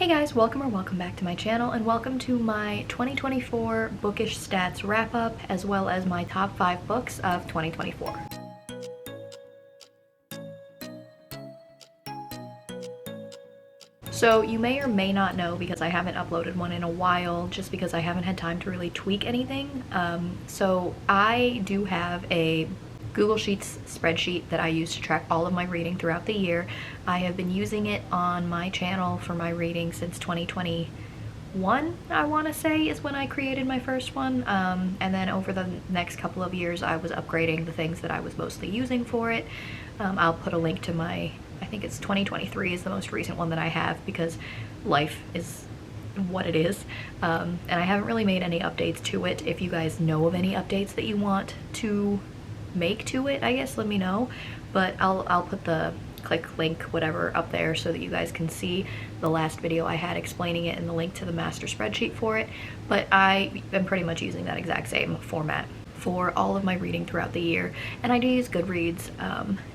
Hey guys, welcome back to my channel, and welcome to my 2024 bookish stats wrap up, as well as my top 5 books of 2024. So you may or may not know, because I haven't uploaded one in a while, just because I haven't had time to really tweak anything. So I do have a Google Sheets spreadsheet that I use to track all of my reading throughout the year. I have been using it on my channel for my reading since 2021, I want to say, is when I created my first one. And then over the next couple of years I was upgrading the things that I was mostly using for it. I'll put a link to my, I think it's 2023 is the most recent one that I have, because life is what it is. And I haven't really made any updates to it. If you guys know of any updates that you want to make to it, I guess let me know. But I'll put the click link whatever up there so that you guys can see the last video I had explaining it and the link to the master spreadsheet for it. But I am pretty much using that exact same format for all of my reading throughout the year. And I do use Goodreads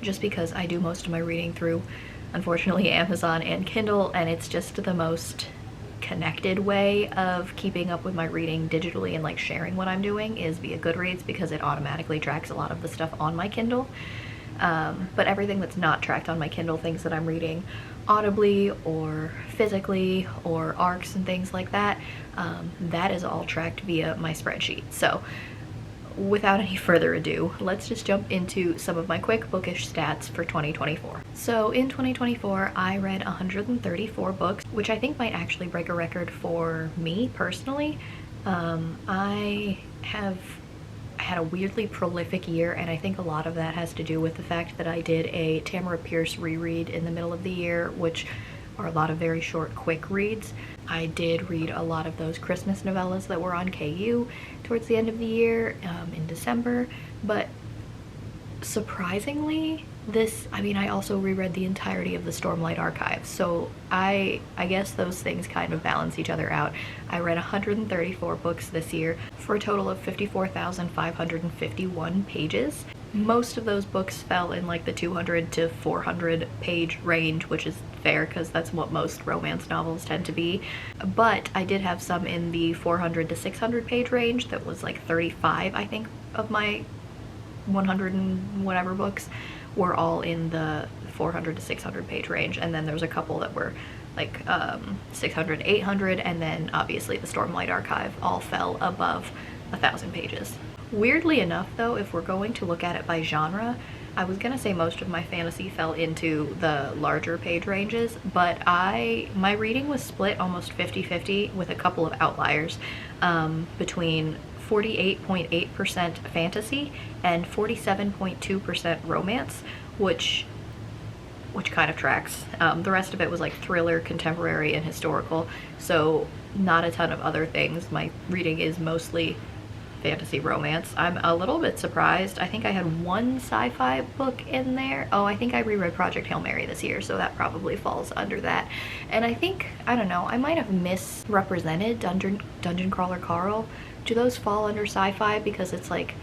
just because I do most of my reading through, unfortunately, Amazon and Kindle, and it's just the most connected way of keeping up with my reading digitally and like sharing what I'm doing is via Goodreads, because it automatically tracks a lot of the stuff on my Kindle. But everything that's not tracked on my Kindle, things that I'm reading audibly or physically or ARCs and things like that, that is all tracked via my spreadsheet. So without any further ado, let's just jump into some of my quick bookish stats for 2024. So in 2024, I read 134 books, which I think might actually break a record for me personally. I have had a weirdly prolific year, and I think a lot of that has to do with the fact that I did a Tamara Pierce reread in the middle of the year, which are a lot of very short, quick reads. I did read a lot of those Christmas novellas that were on KU towards the end of the year in December, but surprisingly, I also reread the entirety of the Stormlight Archives, so I guess those things kind of balance each other out. I read 134 books this year for a total of 54,551 pages. Most of those books fell in like the 200 to 400 page range, which is fair because that's what most romance novels tend to be. But I did have some in the 400 to 600 page range. That was like 35, I think, of my 100 and whatever books were all in the 400 to 600 page range. And then there's a couple that were like 600, 800, and then obviously the Stormlight Archive all fell above 1,000 pages. Weirdly enough though, if we're going to look at it by genre, I was gonna say most of my fantasy fell into the larger page ranges, but my reading was split almost 50-50 with a couple of outliers, between 48.8% fantasy and 47.2% romance, which kind of tracks. The rest of it was like thriller, contemporary, and historical, so not a ton of other things. My reading is mostly fantasy romance. I'm a little bit surprised. I think I had one sci-fi book in there. Oh, I think I reread Project Hail Mary this year, so that probably falls under that. And I think, I don't know, I might have misrepresented Dungeon Crawler Carl. Do those fall under sci-fi because it's like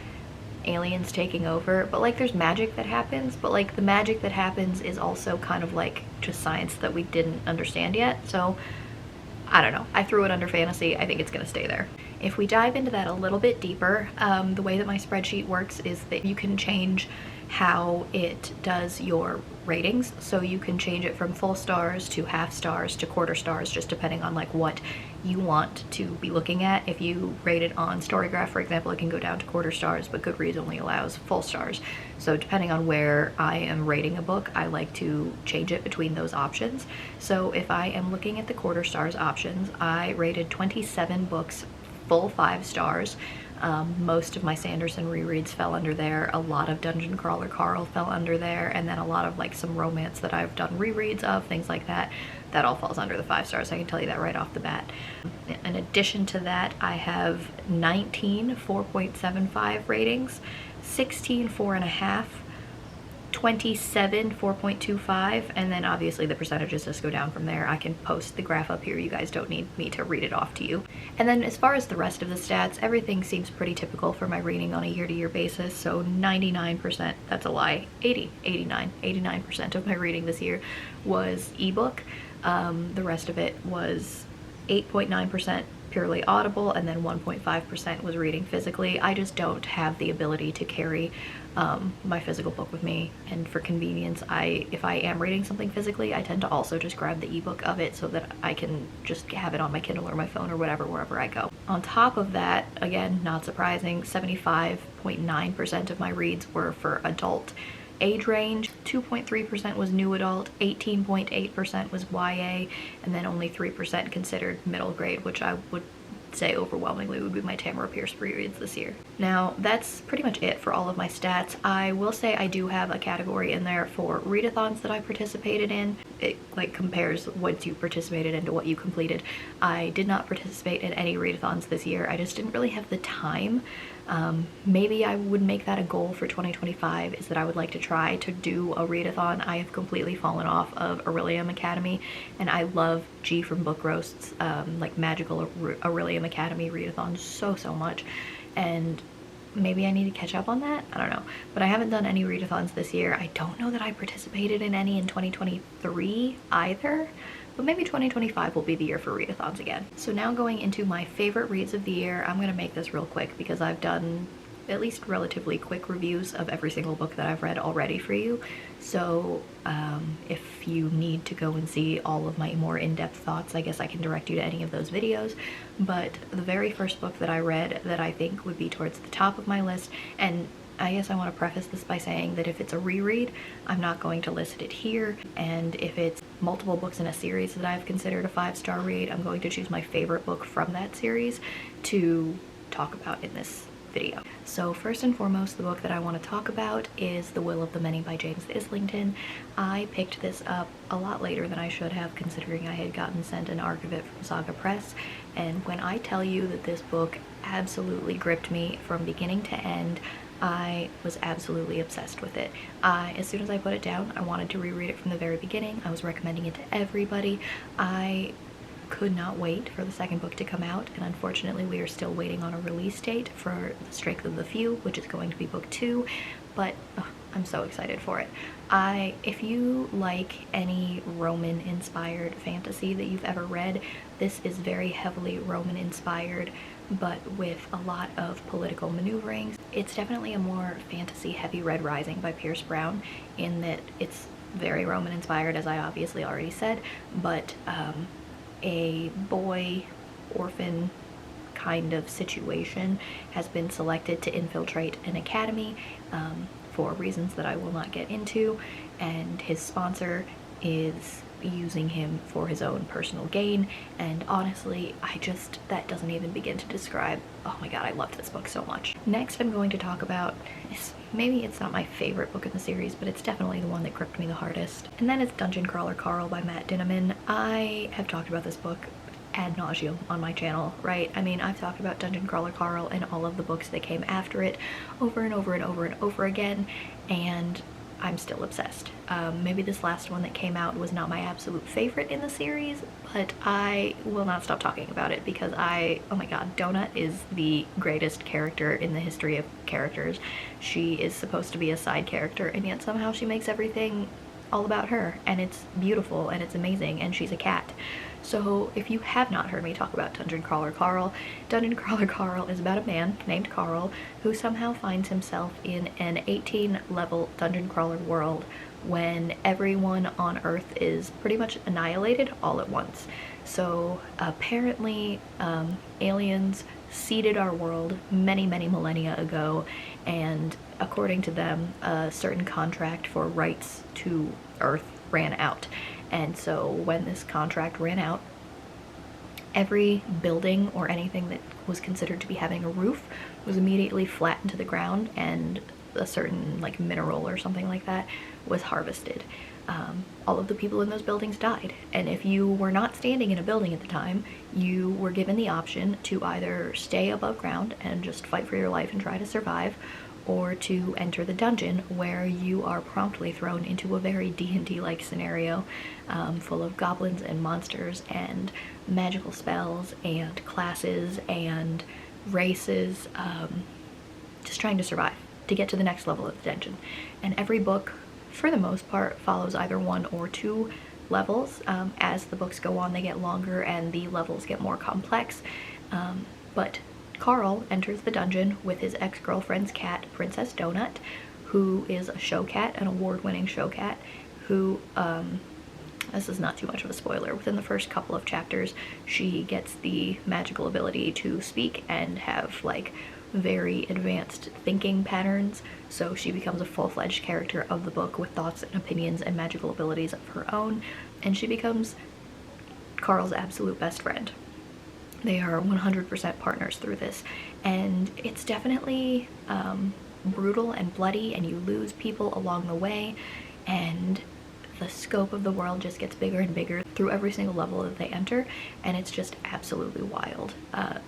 aliens taking over? But like there's magic that happens, but like the magic that happens is also kind of like just science that we didn't understand yet. So I don't know. I threw it under fantasy. I think it's gonna stay there. If we dive into that a little bit deeper, the way that my spreadsheet works is that you can change how it does your ratings. So you can change it from full stars to half stars to quarter stars, just depending on like what you want to be looking at. If you rate it on Storygraph, for example, it can go down to quarter stars, but Goodreads only allows full stars. So depending on where I am rating a book, I like to change it between those options. So if I am looking at the quarter stars options, I rated 27 books full 5 stars. Most of my Sanderson rereads fell under there. A lot of Dungeon Crawler Carl fell under there, and then a lot of like some romance that I've done rereads of, things like that. That all falls under the 5 stars. I can tell you that right off the bat. In addition to that, I have 19 4.75 ratings, 16 4.5, 27 4.25, and then obviously the percentages just go down from there. I can post the graph up here. You guys don't need me to read it off to you. And then as far as the rest of the stats, everything seems pretty typical for my reading on a year-to-year basis. So 99%, that's a lie, 89% of my reading this year was ebook. The rest of it was 8.9% purely audible, and then 1.5% was reading physically. I just don't have the ability to carry my physical book with me, and for convenience, if I am reading something physically, I tend to also just grab the ebook of it so that I can just have it on my Kindle or my phone or whatever wherever I go. On top of that, again, not surprising, 75.9% of my reads were for adult age range. 2.3% was new adult, 18.8% was YA, and then only 3% considered middle grade, which I would say overwhelmingly would be my Tamara Pierce rereads this year. Now, that's pretty much it for all of my stats. I will say I do have a category in there for readathons that I participated in. It like compares what you participated in to what you completed. I did not participate in any readathons this year. I just didn't really have the time. Maybe I would make that a goal for 2025, is that I would like to try to do a readathon. I have completely fallen off of Aurelium Academy, and I love G from Book Roast's like magical Aurelium Academy readathon so much, and maybe I need to catch up on that. I don't know, but I haven't done any readathons this year. I don't know that I participated in any in 2023 either, but maybe 2025 will be the year for readathons again. So now going into my favorite reads of the year, I'm gonna make this real quick because I've done at least relatively quick reviews of every single book that I've read already for you. So if you need to go and see all of my more in-depth thoughts, I guess I can direct you to any of those videos. But the very first book that I read that I think would be towards the top of my list, and I guess I want to preface this by saying that if it's a reread, I'm not going to list it here, and if it's multiple books in a series that I've considered a 5-star read, I'm going to choose my favorite book from that series to talk about in this video. So first and foremost, the book that I want to talk about is The Will of the Many by James Islington. I picked this up a lot later than I should have, considering I had gotten sent an arc of it from Saga Press, and when I tell you that this book absolutely gripped me from beginning to end, I was absolutely obsessed with it. As soon as I put it down, I wanted to reread it from the very beginning. I was recommending it to everybody. I could not wait for the second book to come out, and unfortunately we are still waiting on a release date for The Strength of the Few, which is going to be book 2, but I'm so excited for it. If you like any Roman inspired fantasy that you've ever read, this is very heavily Roman inspired, but with a lot of political maneuvering. It's definitely a more fantasy heavy Red Rising by Pierce Brown, in that it's very Roman inspired, as I obviously already said, but a boy orphan kind of situation has been selected to infiltrate an academy for reasons that I will not get into, and his sponsor is using him for his own personal gain, and honestly, that doesn't even begin to describe. Oh my god, I loved this book so much. Next I'm going to talk about, maybe it's not my favorite book in the series, but it's definitely the one that gripped me the hardest, and that is Dungeon Crawler Carl by Matt Dinneman. I have talked about this book ad nauseum on my channel, right? I mean, I've talked about Dungeon Crawler Carl and all of the books that came after it over and over and over and over again, and I'm still obsessed. Maybe this last one that came out was not my absolute favorite in the series, but I will not stop talking about it because oh my god, Donut is the greatest character in the history of characters. She is supposed to be a side character, and yet somehow she makes everything all about her, and it's beautiful and it's amazing, and she's a cat. So if you have not heard me talk about Dungeon Crawler Carl is about a man named Carl who somehow finds himself in an 18-level dungeon crawler world when everyone on Earth is pretty much annihilated all at once. So apparently aliens seeded our world many millennia ago, and according to them, a certain contract for rights to Earth ran out. And so when this contract ran out, every building or anything that was considered to be having a roof was immediately flattened to the ground, and a certain like mineral or something like that was harvested. All of the people in those buildings died, and if you were not standing in a building at the time, you were given the option to either stay above ground and just fight for your life and try to survive, or to enter the dungeon, where you are promptly thrown into a very D&D-like scenario full of goblins and monsters and magical spells and classes and races, just trying to survive to get to the next level of the dungeon. And every book, for the most part, follows either one or two levels. As the books go on, they get longer and the levels get more complex. But Carl enters the dungeon with his ex-girlfriend's cat, Princess Donut, who is a show cat, an award-winning show cat, who, this is not too much of a spoiler, within the first couple of chapters, she gets the magical ability to speak and have, like, very advanced thinking patterns, so she becomes a full-fledged character of the book with thoughts and opinions and magical abilities of her own, and she becomes Carl's absolute best friend. They are 100% partners through this, and it's definitely brutal and bloody, and you lose people along the way, and the scope of the world just gets bigger and bigger through every single level that they enter, and it's just absolutely wild.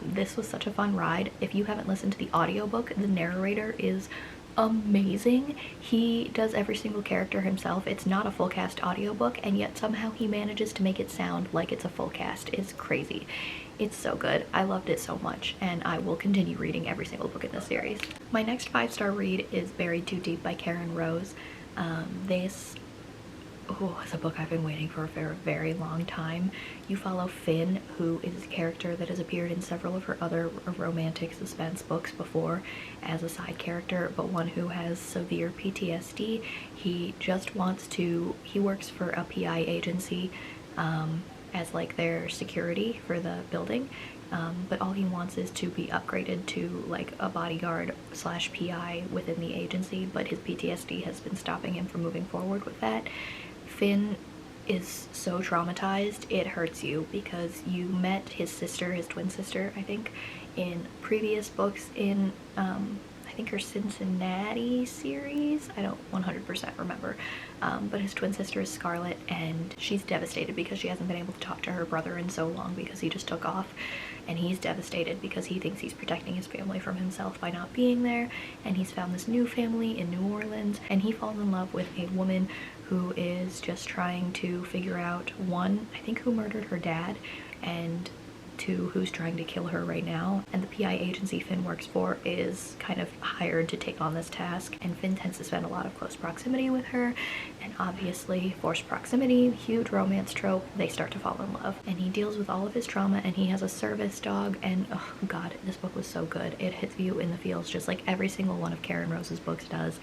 This was such a fun ride. If you haven't listened to the audiobook, the narrator is amazing. He does every single character himself. It's not a full cast audiobook, and yet somehow he manages to make it sound like it's a full cast. It's crazy. It's so good. I loved it so much, and I will continue reading every single book in this series. My next 5-star read is Buried Too Deep by Karen Rose. This it's a book I've been waiting for a very long time. You follow Finn, who is a character that has appeared in several of her other romantic suspense books before as a side character, but one who has severe PTSD. He works for a PI agency as like their security for the building, but all he wants is to be upgraded to like a bodyguard / PI within the agency, but his PTSD has been stopping him from moving forward with that. Finn is so traumatized, it hurts you, because you met his sister, his twin sister, I think, in previous books in, I think her Cincinnati series. I don't 100% remember, but his twin sister is Scarlett, and she's devastated because she hasn't been able to talk to her brother in so long because he just took off, and he's devastated because he thinks he's protecting his family from himself by not being there, and he's found this new family in New Orleans, and he falls in love with a woman who is just trying to figure out, one, I think, who murdered her dad, and two, who's trying to kill her right now. And the PI agency Finn works for is kind of hired to take on this task, and Finn tends to spend a lot of close proximity with her, and obviously forced proximity, huge romance trope, they start to fall in love, and he deals with all of his trauma, and he has a service dog, and oh god, this book was so good. It hits you in the feels just like every single one of Karen Rose's books does.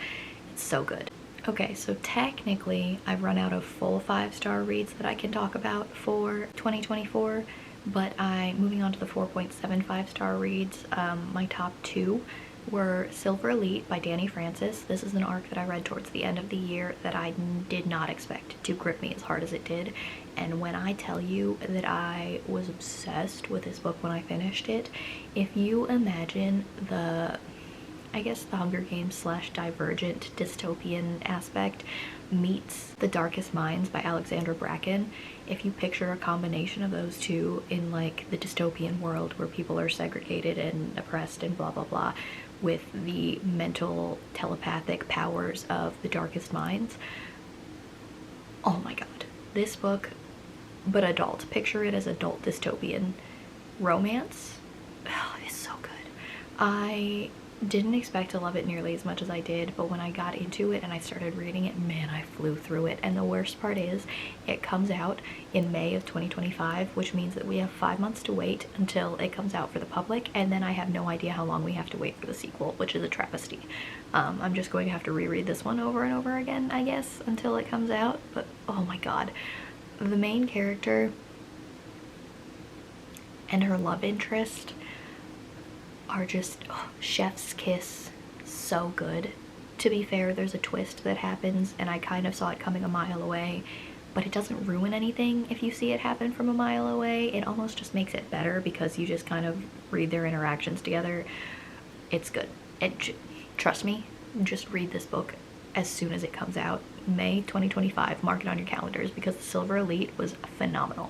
It's so good. Okay, so technically I've run out of full 5-star reads that I can talk about for 2024, but moving on to the 4.75 star reads, my top 2 were Silver Elite by Danny Francis. This is an arc that I read towards the end of the year that I did not expect to grip me as hard as it did, and when I tell you that I was obsessed with this book when I finished it, if you imagine the Hunger Games / Divergent dystopian aspect meets The Darkest Minds by Alexandra Bracken, if you picture a combination of those two in like the dystopian world where people are segregated and oppressed and blah blah blah, with the mental telepathic powers of The Darkest Minds, oh my god, this book, but adult, picture it as adult dystopian romance, oh, it's so good. I didn't expect to love it nearly as much as I did, but when I got into it and I started reading it, man, I flew through it. And the worst part is it comes out in May of 2025, which means that we have 5 months to wait until it comes out for the public, and then I have no idea how long we have to wait for the sequel, which is a travesty. I'm just going to have to reread this one over and over again, I guess, until it comes out. But oh my god, the main character and her love interest are just chef's kiss, so good. To be fair, there's a twist that happens, and I kind of saw it coming a mile away, but it doesn't ruin anything if you see it happen from a mile away. It almost just makes it better because you just kind of read their interactions together. It's good. Trust me, just read this book as soon as it comes out. May 2025, mark it on your calendars, because The Silver Elite was phenomenal.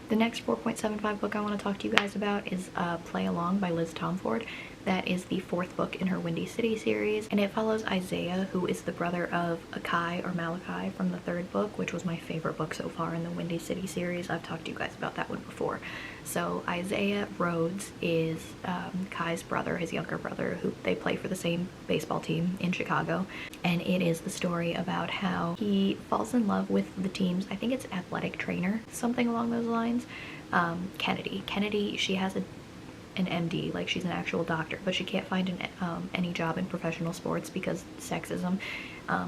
The next 4.75 book I want to talk to you guys about is Play Along by Liz Tomford. That is the 4th book in her Windy City series, and it follows Isaiah, who is the brother of Akai or Malachi from the 3rd book, which was my favorite book so far in the Windy City series. I've talked to you guys about that one before. So Isaiah Rhodes is Kai's brother, his younger brother, who they play for the same baseball team in Chicago. and it is the story about how he falls in love with the team's, I think it's athletic trainer, something along those lines. Kennedy, she has an MD, like she's an actual doctor, but she can't find any job in professional sports because sexism.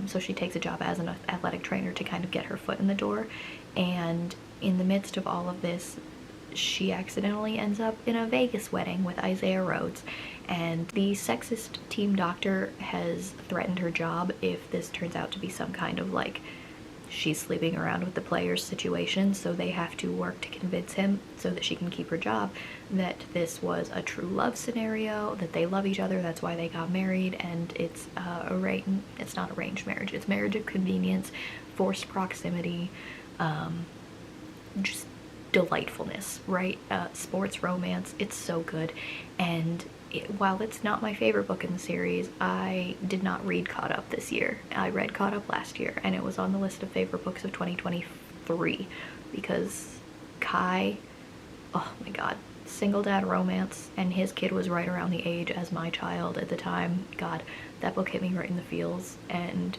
So she takes a job as an athletic trainer to kind of get her foot in the door. And in the midst of all of this, she accidentally ends up in a Vegas wedding with Isaiah Rhodes. And the sexist team doctor has threatened her job if this turns out to be some kind of like she's sleeping around with the players situation, so they have to work to convince him so that she can keep her job that this was a true love scenario, that they love each other, that's why they got married, and it's it's not arranged marriage, it's marriage of convenience, forced proximity, just delightfulness, right? Sports romance, it's so good. And while it's not my favorite book in the series, I did not read Caught Up this year. I read Caught Up last year, and it was on the list of favorite books of 2023 because Kai, oh my god, single dad romance, and his kid was right around the age as my child at the time. God, that book hit me right in the feels, and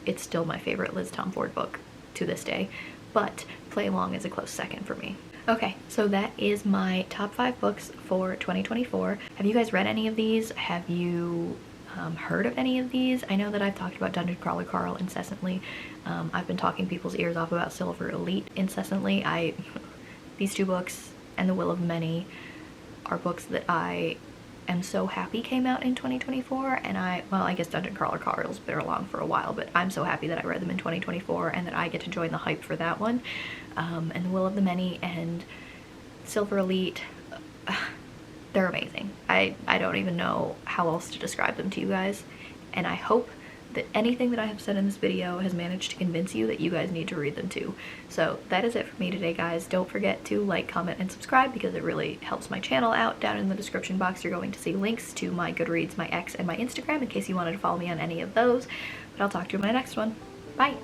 it's still my favorite Liz Tomford book to this day, but Play Along is a close second for me. Okay, so that is my top 5 books for 2024. Have you guys read any of these? Have you heard of any of these? I know that I've talked about Dungeon Crawler Carl incessantly. I've been talking people's ears off about Silver Elite incessantly. These 2 books and The Will of Many are books that I am so happy came out in 2024, and well, I guess Dungeon Crawler Carl's been along for a while, but I'm so happy that I read them in 2024 and that I get to join the hype for that one. And The Will of the Many and Silver Elite, they're amazing. I don't even know how else to describe them to you guys, and I hope that anything that I have said in this video has managed to convince you that you guys need to read them too. So that is it for me today, guys. Don't forget to like, comment, and subscribe because it really helps my channel out. Down in the description box you're going to see links to my Goodreads, my X, and my Instagram in case you wanted to follow me on any of those. But I'll talk to you in my next one. Bye!